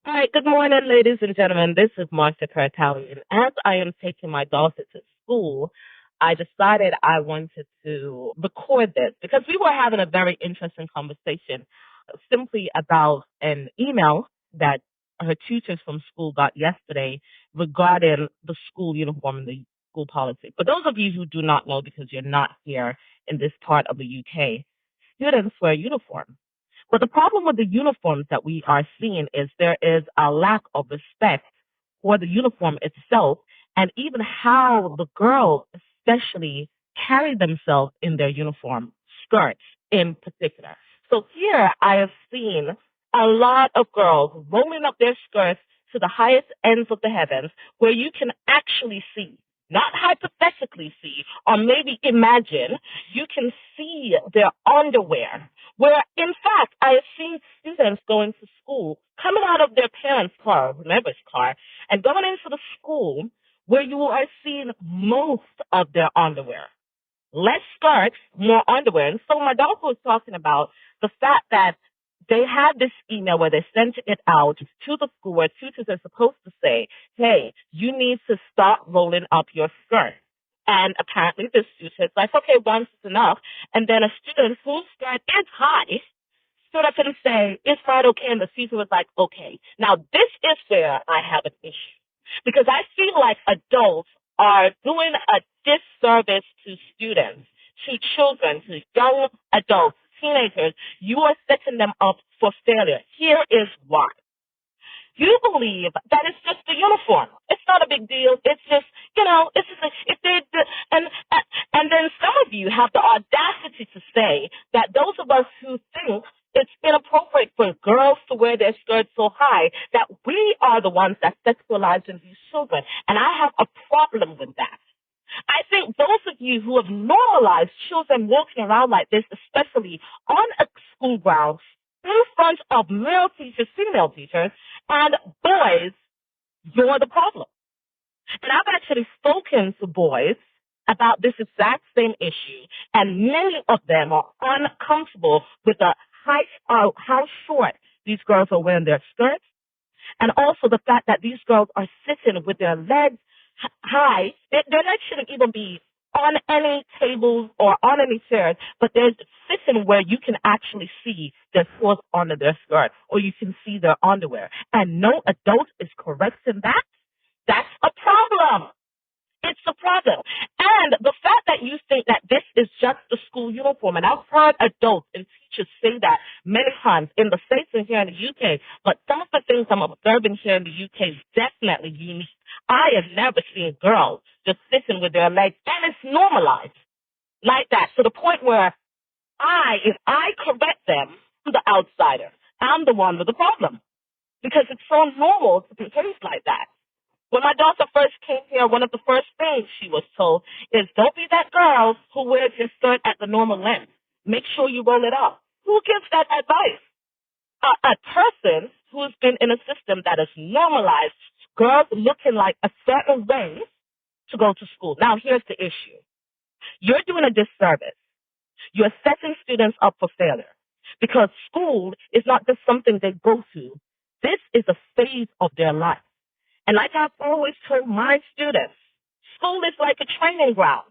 All right, good morning, ladies and gentlemen. This is Marsha Kerr Talley, and as I am taking my daughter to school, I decided I wanted to record this because we were having a very interesting conversation simply about an email that her tutors from school got yesterday regarding the school uniform and the school policy. For those of you who do not know, because you're not here in this part of the UK, students wear uniforms. But the problem with the uniforms that we are seeing is there is a lack of respect for the uniform itself and even how the girls especially carry themselves in their uniform, skirts in particular. So here I have seen a lot of girls rolling up their skirts to the highest ends of the heavens where you can actually see, not hypothetically see, or maybe imagine, you can see their underwear. Where, in fact, I have seen students going to school, coming out of their parents' car, whomever's car, and going into the school where you are seeing most of their underwear. Less skirts, more underwear. And so my daughter was talking about the fact that they had this email where they sent it out to the school where tutors are supposed to say, hey, you need to stop rolling up your skirt. And apparently the student is like, okay, once is enough. And then a student whose skirt is high stood up and say, it's not okay. And the teacher was like, okay. Now this is where I have an issue because I feel like adults are doing a disservice to students, to children, to young adults, teenagers. You are setting them up for failure. Here is why. You believe that it's just the uniform. It's not a big deal. It's just, it's just if they and then some of you have the audacity to say that those of us who think it's inappropriate for girls to wear their skirts so high that we are the ones that sexualizing these children. And I have a problem with that. I think those of you who have normalized children walking around like this, especially on a school ground, in front of male teachers, female teachers, and boys, you're the problem. And I've actually spoken to boys about this exact same issue, and many of them are uncomfortable with the how short these girls are wearing their skirts, and also the fact that these girls are sitting with their legs high. Their legs shouldn't even be on any tables or on any chairs, but they're sitting where you can actually see their clothes under their skirt or you can see their underwear. And no adult is correcting that. That's a problem. It's a problem. And the fact that you think that this is just the school uniform, and I've heard adults and teachers say that many times in the States and here in the UK, but some of the things I'm observing here in the UK is definitely unique. I have never seen girls just sitting with their legs, and it's normalized like that to the point where if I correct them, I'm the outsider. I'm the one with the problem because it's so normal to behave like that. When my daughter first came here, one of the first things she was told is don't be that girl who wears your skirt at the normal length. Make sure you roll it up. Who gives that advice? A person who's been in a system that has normalized girls looking like a certain way to go to school. Now, here's the issue. You're doing a disservice. You're setting students up for failure because school is not just something they go to. This is a phase of their life. And like I've always told my students, school is like a training ground.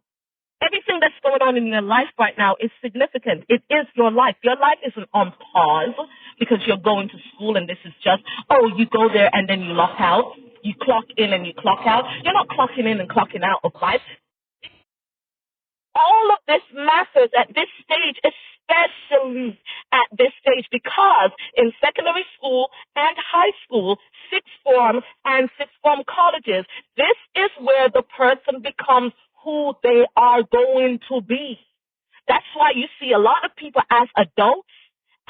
Everything that's going on in your life right now is significant. It is your life. Your life isn't on pause because you're going to school and this is just, you go there and then you lock out. You clock in and you clock out. You're not clocking in and clocking out of life. All of this matters at this stage, especially at this stage, because in secondary school and high school, sixth form and sixth form colleges, this is where the person becomes who they are going to be. That's why you see a lot of people as adults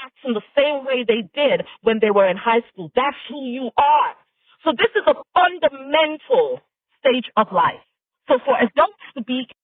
acting the same way they did when they were in high school. That's who you are. So this is a fundamental stage of life. So for adults to be